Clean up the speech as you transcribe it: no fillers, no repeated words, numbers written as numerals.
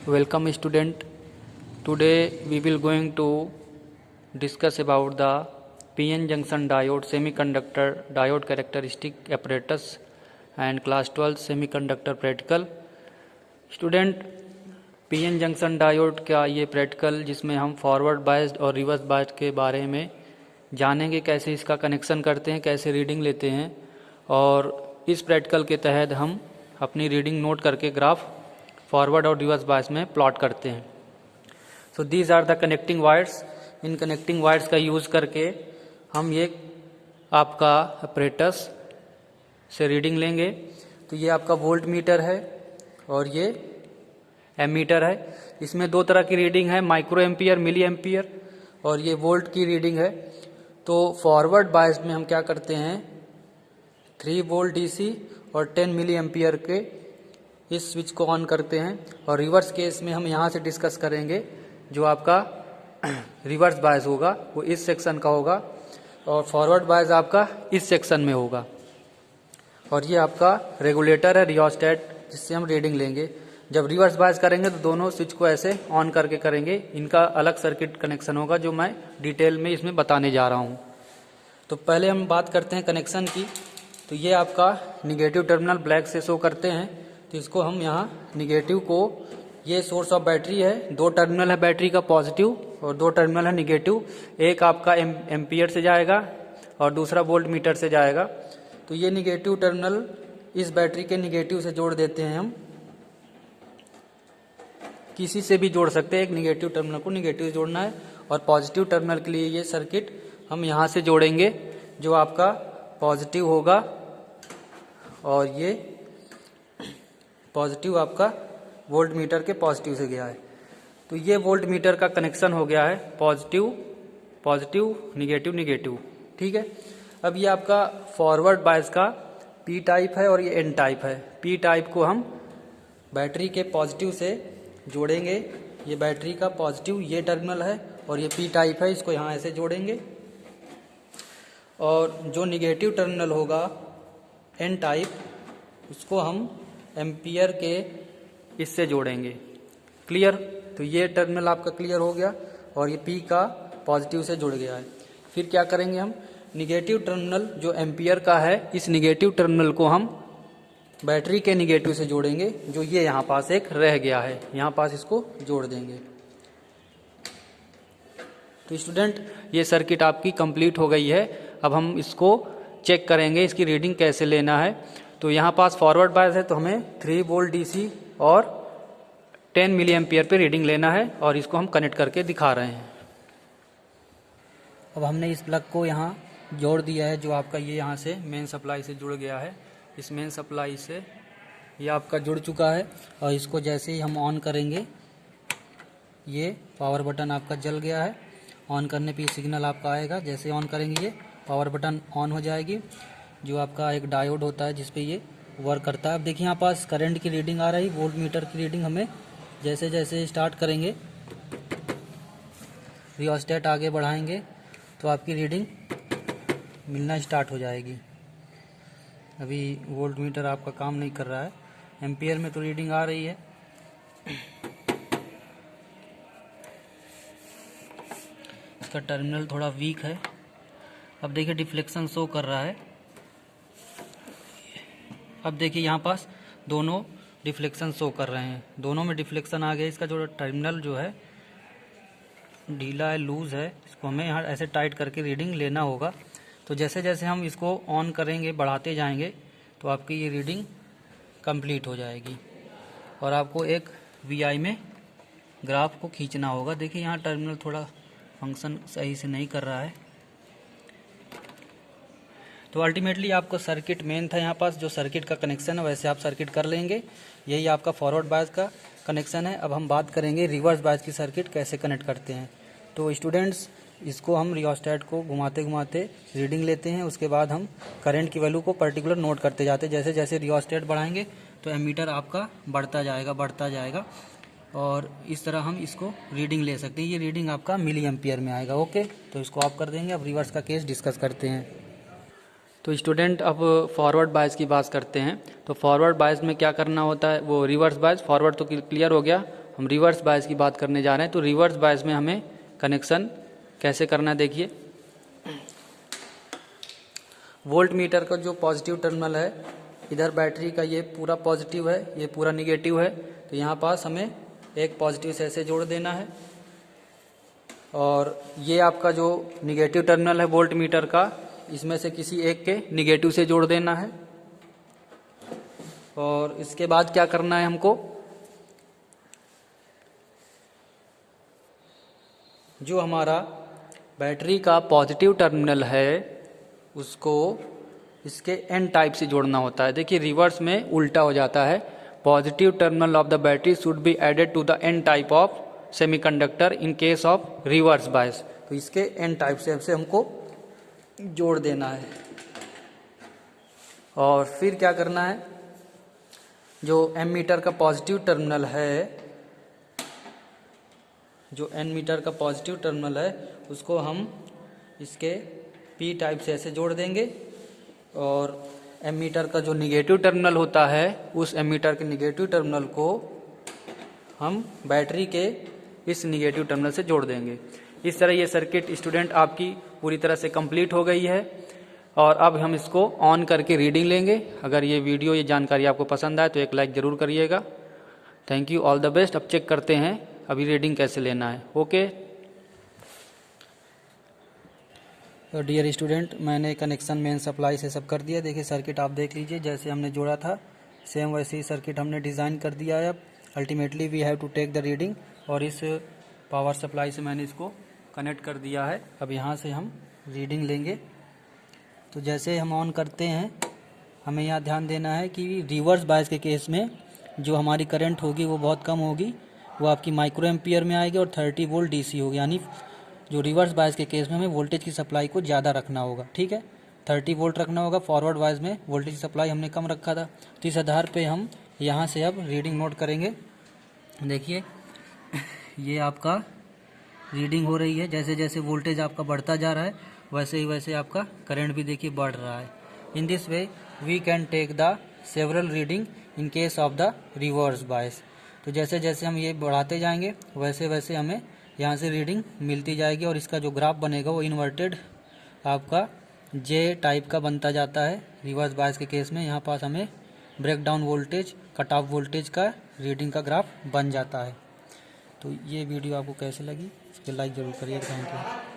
Welcome student. Today we will going to discuss about the PN junction diode semiconductor diode characteristic apparatus and class 12 semiconductor practical. Student, PN junction diode का ये practical जिसमें हम forward biased और reverse biased के बारे में जानेंगे, कैसे इसका कनेक्शन करते हैं, कैसे रीडिंग लेते हैं, और इस प्रैक्टिकल के तहत हम अपनी रीडिंग नोट करके ग्राफ फॉरवर्ड और रिवर्स बायस में प्लॉट करते हैं। So these are the connecting wires. इन कनेक्टिंग वायर्स का यूज़ करके हम ये आपका अपरेटस से रीडिंग लेंगे। तो ये आपका वोल्ट मीटर है और ये एमीटर है। इसमें दो तरह की रीडिंग है, माइक्रो एम्पियर, मिली एम्पियर, और ये वोल्ट की रीडिंग है। तो फॉरवर्ड बायस में हम क्या करते हैं, 3 वोल्ट डीसी और 10 मिली एम्पियर के इस स्विच को ऑन करते हैं, और रिवर्स केस में हम यहाँ से डिस्कस करेंगे। जो आपका रिवर्स बायस होगा वो इस सेक्शन का होगा और फॉरवर्ड बायस आपका इस सेक्शन में होगा। और ये आपका रेगुलेटर है, रियोस्टेट, जिससे हम रीडिंग लेंगे। जब रिवर्स बायस करेंगे तो दोनों स्विच को ऐसे ऑन करके करेंगे। इनका अलग सर्किट कनेक्शन होगा जो मैं डिटेल में इसमें बताने जा रहा हूँ। तो पहले हम बात करते हैं कनेक्शन की। तो ये आपका निगेटिव टर्मिनल ब्लैक से शो करते हैं। तो इसको हम यहाँ निगेटिव को, ये सोर्स ऑफ बैटरी है, 2 टर्मिनल है बैटरी का, पॉजिटिव, और 2 टर्मिनल है निगेटिव। एक आपका एम्पियर से जाएगा और दूसरा वोल्ट मीटर से जाएगा। तो ये निगेटिव टर्मिनल इस बैटरी के निगेटिव से जोड़ देते हैं हम। किसी से भी जोड़ सकते हैं, एक निगेटिव टर्मिनल को निगेटिव से जोड़ना है, और पॉजिटिव टर्मिनल के लिए ये सर्किट हम यहाँ से जोड़ेंगे, जो आपका पॉजिटिव होगा, और ये पॉजिटिव आपका वोल्ट मीटर के पॉजिटिव से गया है। तो ये वोल्ट मीटर का कनेक्शन हो गया है, पॉजिटिव पॉजिटिव, निगेटिव निगेटिव, ठीक है। अब ये आपका फॉरवर्ड बायस का पी टाइप है और ये एन टाइप है। पी टाइप को हम बैटरी के पॉजिटिव से जोड़ेंगे। ये बैटरी का पॉजिटिव ये टर्मिनल है, और ये पी टाइप है, इसको यहाँ ऐसे जोड़ेंगे। और जो निगेटिव टर्मिनल होगा एन टाइप, उसको हम एम्पियर के इससे जोड़ेंगे। क्लियर? तो ये टर्मिनल आपका क्लियर हो गया, और ये पी का पॉजिटिव से जुड़ गया है। फिर क्या करेंगे हम, निगेटिव टर्मिनल जो एम्पियर का है, इस निगेटिव टर्मिनल को हम बैटरी के निगेटिव से जोड़ेंगे, जो ये यहाँ पास एक रह गया है, यहाँ पास इसको जोड़ देंगे। तो स्टूडेंट, ये सर्किट आपकी कंप्लीट हो गई है। अब हम इसको चेक करेंगे, इसकी रीडिंग कैसे लेना है। तो यहाँ पास फॉरवर्ड बायस है, तो हमें 3 वोल्ट डीसी और 10 मिली एम्पियर पे रीडिंग लेना है, और इसको हम कनेक्ट करके दिखा रहे हैं। अब हमने इस प्लग को यहाँ जोड़ दिया है, जो आपका ये यहाँ से मेन सप्लाई से जुड़ गया है। इस मेन सप्लाई से ये आपका जुड़ चुका है, और इसको जैसे ही हम ऑन करेंगे, ये पावर बटन आपका जल गया है। ऑन करने पे सिग्नल आपका आएगा। जैसे ऑन करेंगे ये पावर बटन ऑन हो जाएगी। जो आपका एक डायोड होता है जिस पे ये वर्क करता है। अब देखिए यहाँ पास करंट की रीडिंग आ रही, वोल्ट मीटर की रीडिंग हमें जैसे जैसे स्टार्ट करेंगे, रियोस्टेट आगे बढ़ाएंगे, तो आपकी रीडिंग मिलना स्टार्ट हो जाएगी। अभी वोल्ट मीटर आपका काम नहीं कर रहा है, एम्पियर में तो रीडिंग आ रही है। इसका टर्मिनल थोड़ा वीक है। अब देखिए डिफ्लेक्शन शो कर रहा है। अब देखिए यहाँ पास दोनों डिफ्लेक्शन शो कर रहे हैं, दोनों में डिफ्लेक्शन आ गया। इसका जो टर्मिनल जो है ढीला है, लूज है, इसको हमें यहाँ ऐसे टाइट करके रीडिंग लेना होगा। तो जैसे जैसे हम इसको ऑन करेंगे, बढ़ाते जाएंगे, तो आपकी ये रीडिंग कंप्लीट हो जाएगी, और आपको एक वीआई में ग्राफ को खींचना होगा। देखिए यहाँ टर्मिनल थोड़ा फंक्शन सही से नहीं कर रहा है। तो अल्टीमेटली आपको सर्किट मेन था यहाँ पास, जो सर्किट का कनेक्शन है वैसे आप सर्किट कर लेंगे। यही आपका फॉरवर्ड बायस का कनेक्शन है। अब हम बात करेंगे रिवर्स बायस की सर्किट कैसे कनेक्ट करते हैं। तो स्टूडेंट्स, इसको हम रियोस्टेट को घुमाते घुमाते रीडिंग लेते हैं। उसके बाद हम करंट की वैल्यू को पर्टिकुलर नोट करते जाते हैं। जैसे जैसे रियोस्टेट बढ़ाएंगे तो एमीटर आपका बढ़ता जाएगा, और इस तरह हम इसको रीडिंग ले सकते हैं। ये रीडिंग आपका मिली एम्पियर में आएगा। ओके, तो इसको आप कर देंगे। अब रिवर्स का केस डिस्कस करते हैं। तो स्टूडेंट, अब फॉरवर्ड बायस की बात करते हैं। तो फॉरवर्ड बायस में क्या करना होता है, वो रिवर्स बायस, फॉरवर्ड तो क्लियर हो गया, हम रिवर्स बायस की बात करने जा रहे हैं। तो रिवर्स बायस में हमें कनेक्शन कैसे करना है, देखिए। वोल्ट मीटर का जो पॉजिटिव टर्मिनल है, इधर बैटरी का ये पूरा पॉजिटिव है, ये पूरा निगेटिव है। तो यहाँ पास हमें एक पॉजिटिव से ऐसे जोड़ देना है, और ये आपका जो निगेटिव टर्मिनल है वोल्ट मीटर का, इसमें से किसी एक के निगेटिव से जोड़ देना है। और इसके बाद क्या करना है हमको, जो हमारा बैटरी का पॉजिटिव टर्मिनल है उसको इसके एन टाइप से जोड़ना होता है। देखिए रिवर्स में उल्टा हो जाता है। Positive terminal of the battery should be added to the N type of semiconductor in case of reverse bias. तो इसके एन टाइप से हमको जोड़ देना है। और फिर क्या करना है, जो एम मीटर का पॉजिटिव टर्मिनल है, जो एन मीटर का पॉजिटिव टर्मिनल है, उसको हम इसके पी टाइप से ऐसे जोड़ देंगे। और एम मीटर का जो निगेटिव टर्मिनल होता है, उस एम मीटर के निगेटिव टर्मिनल को हम बैटरी के इस निगेटिव टर्मिनल से जोड़ देंगे। इस तरह ये सर्किट स्टूडेंट आपकी पूरी तरह से कंप्लीट हो गई है। और अब हम इसको ऑन करके रीडिंग लेंगे। अगर ये वीडियो, ये जानकारी आपको पसंद आए तो एक लाइक ज़रूर करिएगा। Thank you, all the best. अब चेक करते हैं अभी रीडिंग कैसे लेना है। ओके डियर स्टूडेंट, मैंने कनेक्शन मेन सप्लाई से सब कर दिया। देखिए सर्किट आप देख लीजिए, जैसे हमने जोड़ा था सेम वैसे ही सर्किट हमने डिज़ाइन कर दिया है। अब ultimately we have to take the reading, और इस पावर सप्लाई से मैंने इसको कनेक्ट कर दिया है। अब यहाँ से हम रीडिंग लेंगे। तो जैसे हम ऑन करते हैं, हमें यहाँ ध्यान देना है कि रिवर्स बायस के केस में जो हमारी करंट होगी वो बहुत कम होगी, वो आपकी माइक्रो एम्पियर में आएगी और 30 वोल्ट डीसी होगी। यानी जो रिवर्स बायस के केस में हमें वोल्टेज की सप्लाई को ज़्यादा रखना होगा, ठीक है, 30 वोल्ट रखना होगा। फॉरवर्ड बायस में वोल्टेज की सप्लाई हमने कम रखा था। तो इस आधार पे हम यहाँ से अब रीडिंग नोट करेंगे। देखिए ये आपका रीडिंग हो रही है। जैसे जैसे वोल्टेज आपका बढ़ता जा रहा है वैसे ही वैसे आपका करंट भी देखिए बढ़ रहा है। In this way we can take the several reading in case of the reverse bias. तो जैसे जैसे हम ये बढ़ाते जाएंगे वैसे वैसे हमें यहाँ से रीडिंग मिलती जाएगी, और इसका जो ग्राफ बनेगा वो इन्वर्टेड आपका जे टाइप का बनता जाता है। रिवर्स बायस के केस में यहाँ पास हमें breakdown voltage, cut off voltage का रीडिंग का ग्राफ बन जाता है। तो ये वीडियो आपको कैसे लगी, इसके लाइक ज़रूर करिए। Thank you.